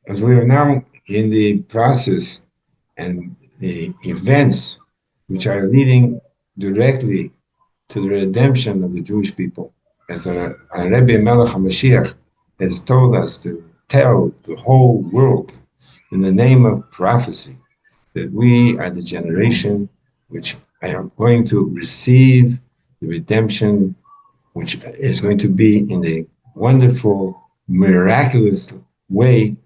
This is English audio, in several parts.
As we are now in the process and the events which are leading directly to the redemption of the Jewish people, as our Rebbe Melech HaMashiach has told us to tell the whole world in the name of prophecy that we are the generation which are going to receive the redemption, which is going to be in a wonderful, miraculous way,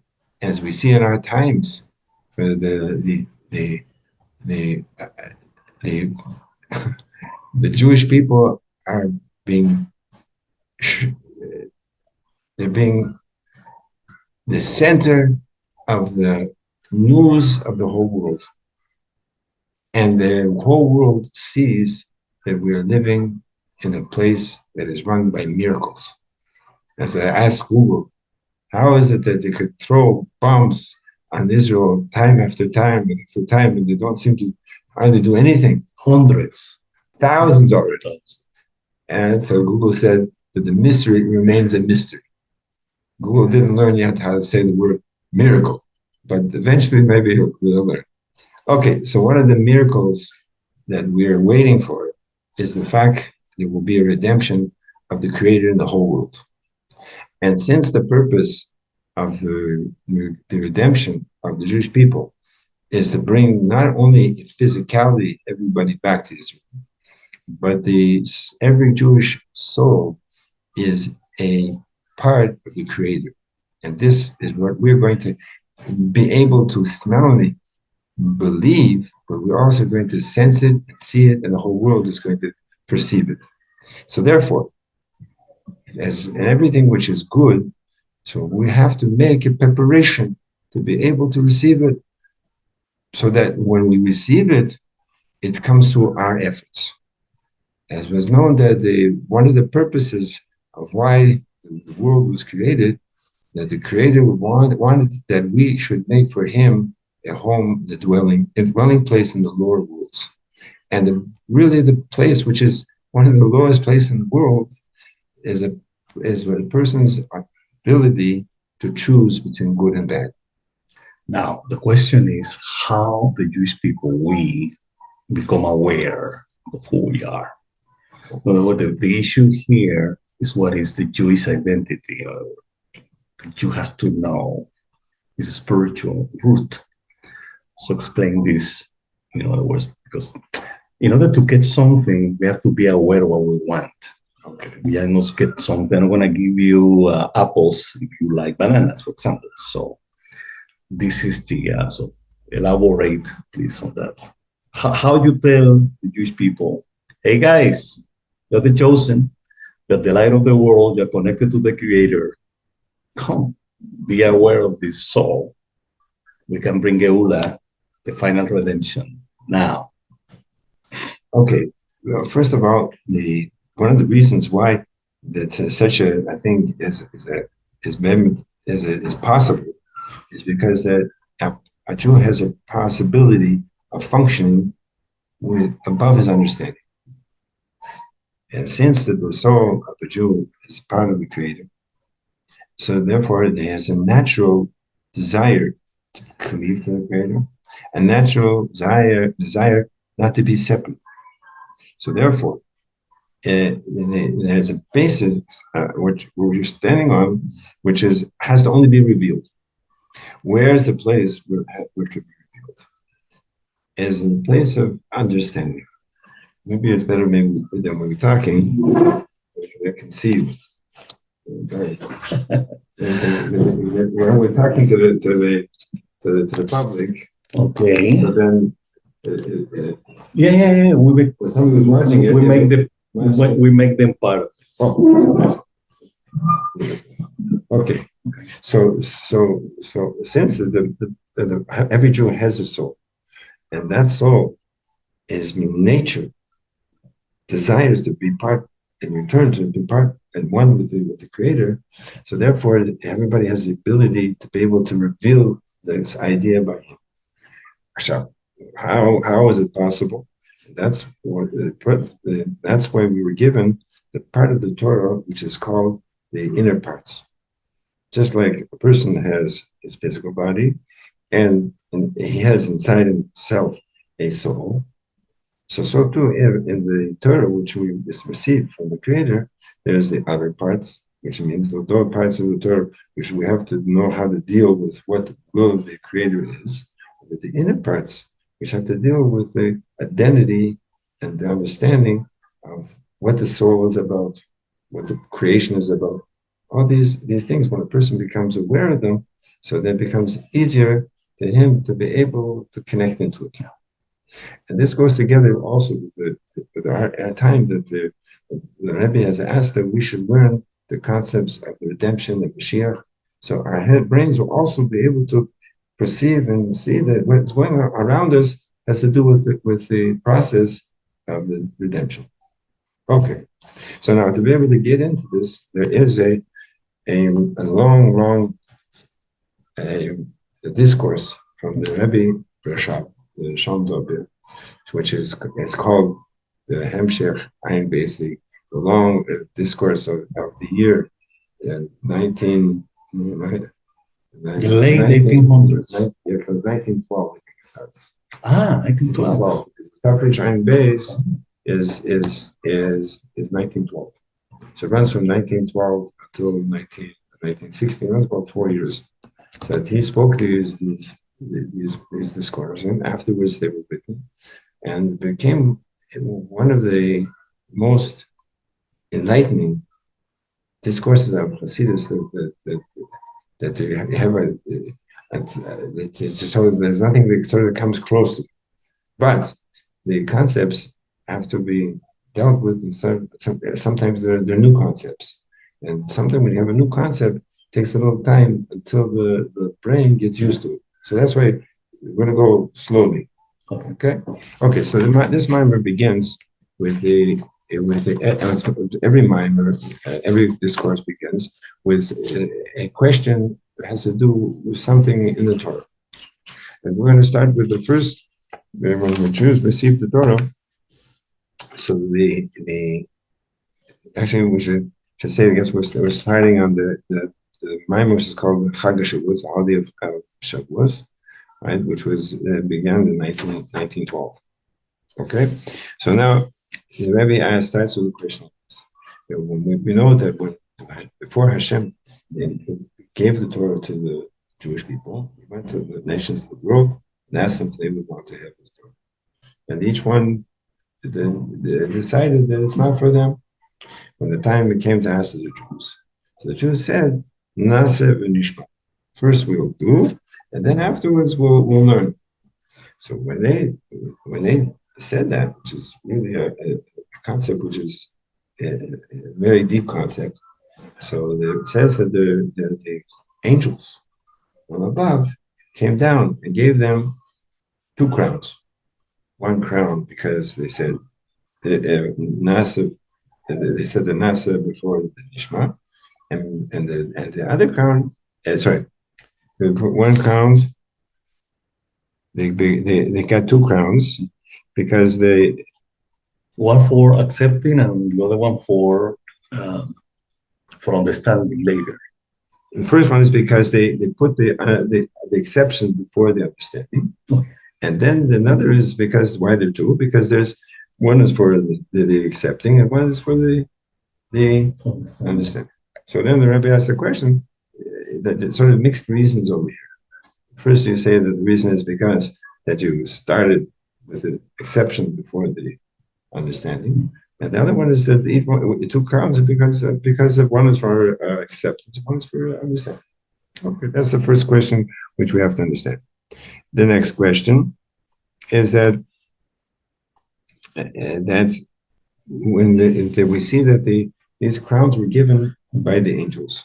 as we see in our times. For the the the Jewish people are being they're being the center of the news of the whole world, and the whole world sees that we are living in a place that is run by miracles. As I asked Google, how is it that they could throw bombs on Israel time after time and after time, and they don't seem to hardly do anything? Hundreds, thousands already. And so Google said that the mystery remains a mystery. Google didn't learn yet how to say the word miracle, but eventually maybe we'll learn. Okay, so one of the miracles that we're waiting for is the fact there will be a redemption of the Creator in the whole world. And since the purpose of the redemption of the Jewish people is to bring not only physicality everybody back to Israel, but every Jewish soul is a part of the Creator. And this is what we're going to be able to not only believe, but we're also going to sense it and see it, and the whole world is going to perceive it. So therefore, as in everything which is good, so we have to make a preparation to be able to receive it, so that when we receive it, it comes through our efforts. As was known that one of the purposes of why the world was created, that the Creator wanted that we should make for Him a home, a dwelling place in the lower worlds. And really the place which is one of the lowest places in the world is a person's ability to choose between good and bad. Now, the question is how the Jewish people, we become aware of who we are. Well, the issue here is what is the Jewish identity. You have to know is a spiritual root. So explain this in other words, because in order to get something, we have to be aware of what we want. Okay. We must get something. I'm going to give you apples if you like bananas, for example. So this is the, so elaborate please on that. How you tell the Jewish people, hey guys, you're the chosen, you're the light of the world, you're connected to the Creator. Come, be aware of this soul. We can bring Geula, the final redemption, now. Okay, well, first of all, one of the reasons why that such a, I think, is possible is because that a Jew has a possibility of functioning with above his understanding. And since that the soul of a Jew is part of the Creator, so therefore he has a natural desire to cleave to the Creator, a natural desire not to be separate. So therefore, there's a basis which we're standing on, which has to only be revealed. Where is the place where it could be revealed? Is in the place of understanding. Maybe it's better maybe than when we're talking, I can see. Okay. When we're talking to the public. Okay. So then. Yeah. When somebody was watching it, we make them part of it. Oh. Okay. So since every Jew has a soul, and that soul is nature desires to be part in return to be part and one with the Creator. So therefore, everybody has the ability to be able to reveal this idea by Him. So how is it possible? That's why we were given the part of the Torah which is called the inner parts. just like a person has his physical body, and he has inside himself a soul. So too in the Torah, which we received from the Creator, there's the other parts, which means the other parts of the Torah, which we have to know how to deal with what the will of the Creator is. But the inner parts, which have to deal with the identity and the understanding of what the soul is about, what the creation is about. All these things, when a person becomes aware of them, so then it becomes easier to him to be able to connect into it. And this goes together also with our time that the Rebbe has asked that we should learn the concepts of the redemption of Mashiach. So our head brains will also be able to perceive and see that what's going on around us has to do with the process of the redemption. Okay, so now to be able to get into this, there is a long discourse from the Rebbe Rashab, the Sholom, which is it's called the Hemshech Ein Beis, the long discourse of the year 19. Late 1800s. Yeah, from 1912. I think 1912. Lubavitch Ein Beis is 1912. So it runs from 1912 until 1916. It runs about 4 years. So he spoke these discourses, and afterwards they were written, and became one of the most enlightening discourses of Chassidus that you have there's nothing that sort of comes close to it. But the concepts have to be dealt with, and sometimes they're new concepts. And sometimes when you have a new concept, it takes a little time until the brain gets used to it. So that's why we're going to go slowly. Okay. So this mimer begins with every mimer, every discourse begins with a question that has to do with something in the Torah. And we're going to start with the first, when the Jews received the Torah. So actually we should say, I guess we're starting on the mimer, which is called the Chag Shavuot, the holiday of Shavuot, right, which was began in 1912. Okay, so now the Rebbe starts with the question. We know that before Hashem gave the Torah to the Jewish people, he went to the nations of the world and asked them if they would want to have the Torah. And each one decided that it's not for them. When the time it came to ask the Jews, so the Jews said, "Naseh v'nishma." First we will do, and then afterwards we'll learn. So when they said that, which is really a concept which is a very deep concept. So it says that the angels from above came down and gave them 2 crowns. 1 crown because they said Nasa. They said the Nasa before the Nishma, and the other crown. Sorry, they put 1 crown. They got 2 crowns because they. One for accepting and the other one for understanding later. The first one is because they put the exception before the understanding, and then another is because why there are 2? Because there's one is for the accepting and one is for the understanding. So then the Rebbe asked the question that sort of mixed reasons over here. First, you say that the reason is because that you started with the exception before the understanding, and the other one is that the 2 crowns are because of one is for acceptance, one is for understanding. Okay, that's the first question which we have to understand. The next question is that that's when we see that these crowns were given by the angels.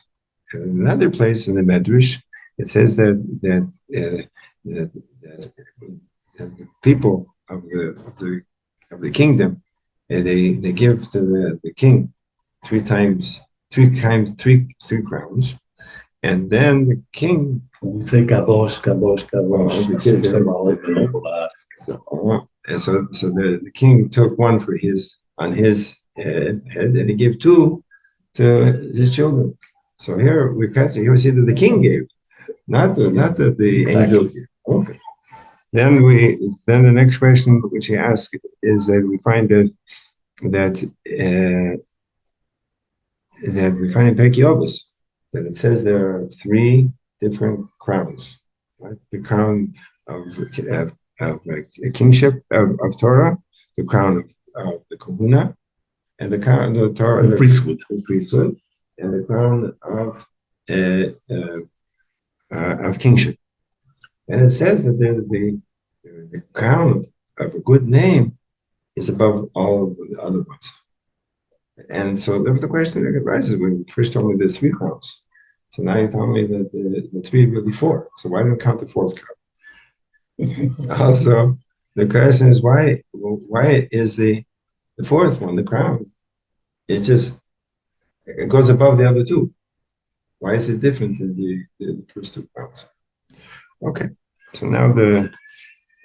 And in another place in the Medrash, it says that the people of the kingdom, they give to the king 3 crowns, and then the king. We say kabosh. So the king took 1 on his head, and he gave 2 to his children. So here we see that the king gave, not the angels gave. Okay. Then the next question which he asked is that we find that we find in Pirkei Avos that it says there are three different crowns, right? The crown of kingship of Torah, the crown of the Kahuna, and the crown of the Torah, the priesthood, and the crown of kingship. And it says that the crown of a good name is above all of the other ones. And so there was the question that arises when you first told me there's three crowns. So now you tell me that the three are really four. So why don't you count the fourth crown? Also, the question is why is the fourth one, the crown, it goes above the other two? Why is it different than the first two crowns? Okay, so now the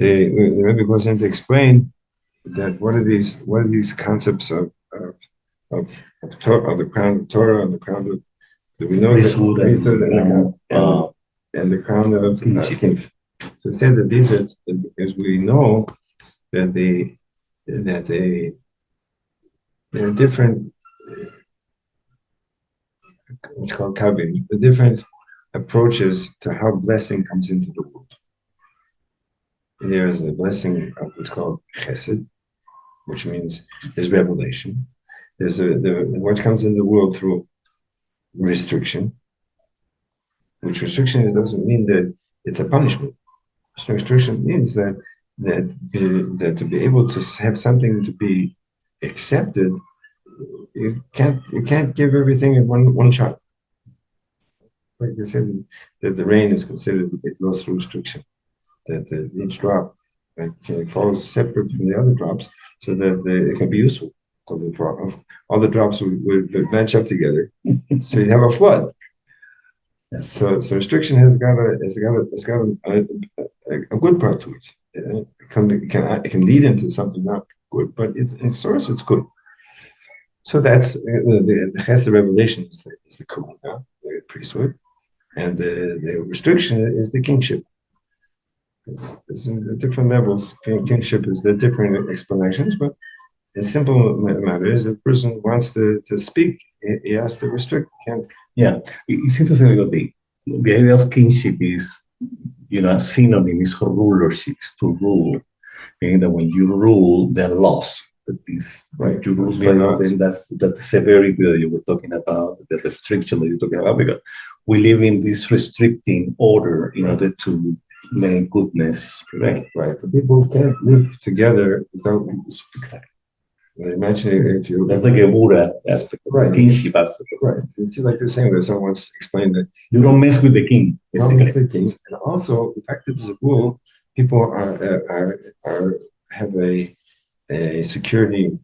Rebbe goes in to explain that what are these concepts of the crown of Torah and the crown of we know priesthood and the crown of kingship. So it said that these are, as we know, that they're different. It's called kavim. The different approaches to how blessing comes into the world. And there is a blessing of what's called chesed, which means there's revelation. There's what comes in the world through restriction, which restriction doesn't mean that it's a punishment. Restriction means that to be able to have something to be accepted, you can't give everything in one shot. Like you said, that the rain is considered, it goes through restriction. That each drop falls separate from the other drops, so that it can be useful. Because all the drops would match up together, so you have a flood. So restriction has got a good part to it. It can lead into something not good, but in source it's good. So that's the revelation is the kahuna, the priesthood, and the restriction is the kingship. It's in different levels. Kingship is the different explanations, but the simple matter is, if the person wants to speak, he has to restrict. Can't. Yeah, it's interesting because the idea of kingship is, a synonym is for rulership, to rule. Meaning that when you rule, there are laws. That is right. You rule, then that's a very good. You were talking about the restriction that you're talking about, because we live in this restricting order in order to make goodness. Right. So people can't live together without respect. Imagine if you that's like a Buddha aspect, right? Kingship aspect, right? It's like the same way someone wants to explain that you don't mess with the king. Don't mess with the king, and also the fact that there's a rule, people have a security.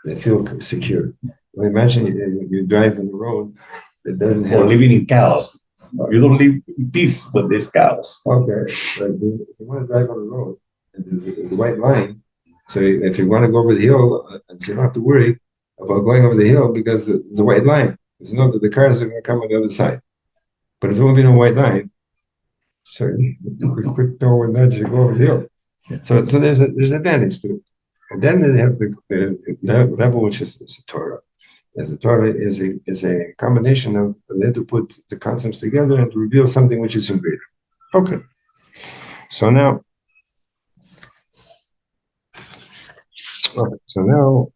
They feel secure. Well, imagine you drive on the road that doesn't have. Or living in chaos. You don't live in peace when there's chaos. Okay, so if you want to drive on the road and there's a white line. So if you want to go over the hill, you don't have to worry about going over the hill because there's a white line. There's no that the cars are going to come on the other side. But if there won't be no white line, so you quick toe and nudge to go over the hill. So there's an advantage to it. And then they have the level which is the Torah. As the Torah is a combination of they have to put the concepts together and to reveal something which is in greater. Okay. So now. Okay, so now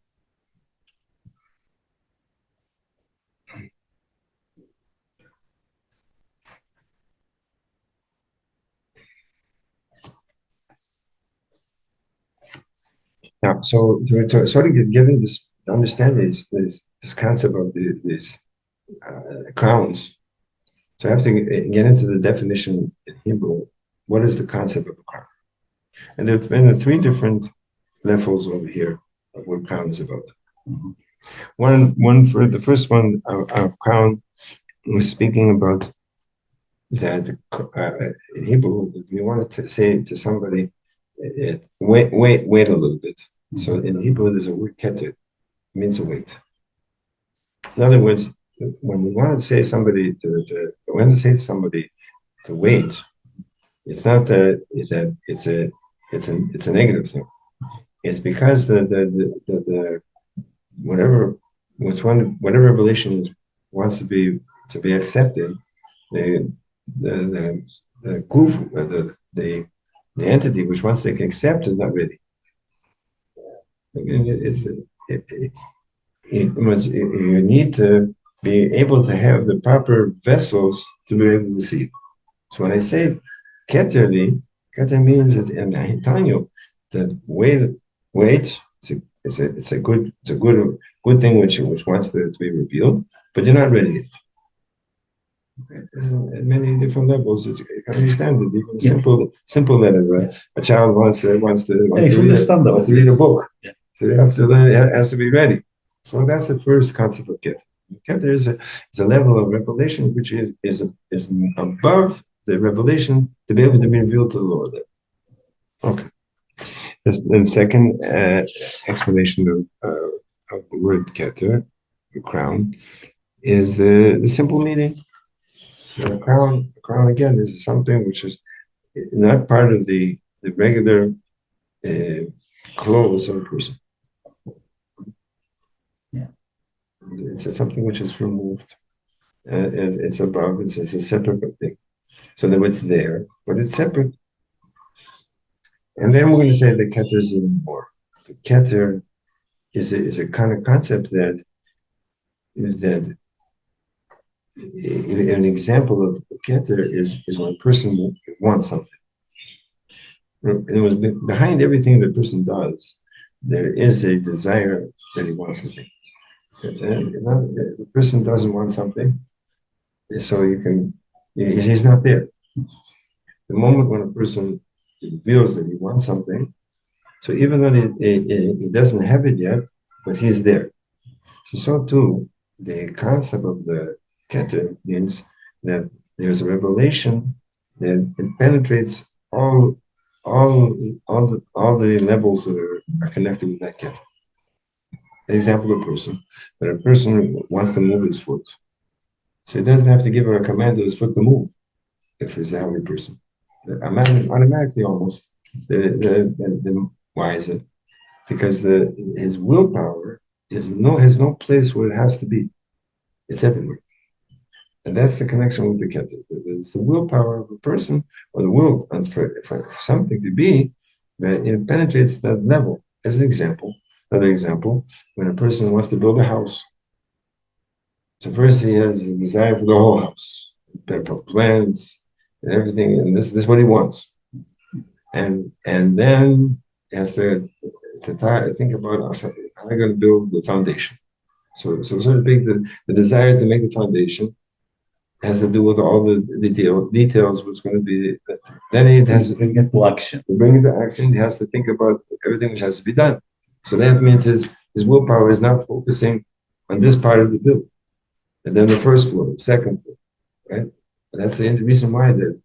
so to sort of getting this understanding this concept of these crowns. So I have to get into the definition in Hebrew. What is the concept of a crown? And there's been three different levels over here of what crown is about. Mm-hmm. One for the first one of crown was speaking about that in Hebrew, we wanted to say to somebody, wait a little bit. Mm-hmm. So in Hebrew, there's a word keter, means to wait. In other words, when we want to say somebody when to say to somebody to wait, it's not that it's a negative thing. It's because the whatever revelation wants to be accepted, the the goof the entity which wants to accept is not ready. You need to be able to have the proper vessels to be able to receive. So when I say keter means that, and I'm telling you that wait, it's a good thing which wants to be revealed, but you're not ready yet. At many different levels, you can understand it. Even simple letter. A child wants to read a book. Yeah. So you have to learn. It has to be ready. So that's the first concept of keter. Keter is a level of revelation which is above the revelation to be able to be revealed to the Lord. Okay. The second explanation of the word keter, the crown, is the simple meaning. The crown again is something which is not part of the regular clothes of a person. Yeah. It's something which is removed. It's above. It's a separate thing. So that it's there, but it's separate. And then we're going to say the keter is even more. The keter is a kind of concept that an example of keter is when a person wants something. It was behind everything the person does, there is a desire that he wants something. The person doesn't want something, so he's not there. The moment when a person reveals that he wants something, so even though he doesn't have it yet, but he's there. So too, the concept of the keter means that there's a revelation that it penetrates all the levels that are connected with that keter. An example of a person, when a person wants to move his foot, so he doesn't have to give her a command to his foot to move if he's a healthy person. Automatically almost. Why is it? Because his willpower has no place where it has to be. It's everywhere. And that's the connection with the keter. It's the willpower of a person, or the will for something to be, that it penetrates that level. As another example, when a person wants to build a house. So first he has a desire for the whole house, plans and everything, and this is what he wants. And then he has to think about how am I going to build the foundation. So to speak, the desire to make the foundation has to do with all the details, what's going to be. Then it has to bring it to action. To bring it to action, he has to think about everything which has to be done. So that means his willpower is not focusing on this part of the building. And then the first floor, the second floor, right? And that's the reason why that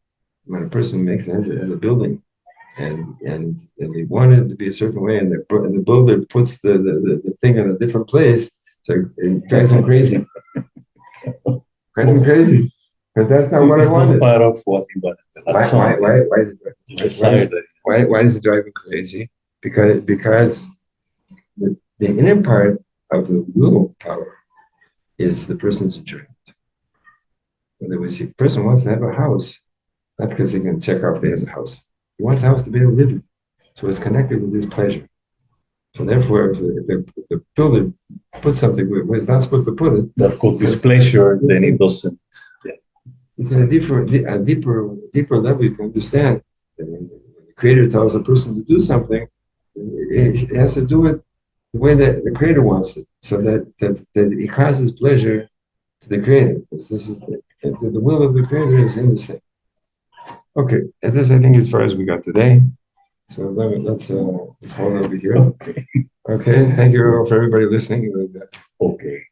when a person has a building, and they want it to be a certain way, and the builder puts the thing in a different place, so it drives him crazy. Drives him crazy, because that's not what I wanted. It's not part of what he wanted. Why does it drive him crazy? Because the inner part of the willpower is the person's enjoyment. In other words, the person wants to have a house, not because he can check off that he has a house. He wants the house to be able to live in. So it's connected with his pleasure. So therefore, if the builder puts something where it's not supposed to put it, that could displeasure, then it doesn't. Yeah. It's in a deeper level. You can understand that when the Creator tells a person to do something, it has to do it the way that the Creator wants it, so that it causes pleasure to the Creator. Because this is the will of the Creator is in this thing. Okay, that's this, I think, as far as we got today. So let's hold over here. Okay, thank you for everybody listening. Okay.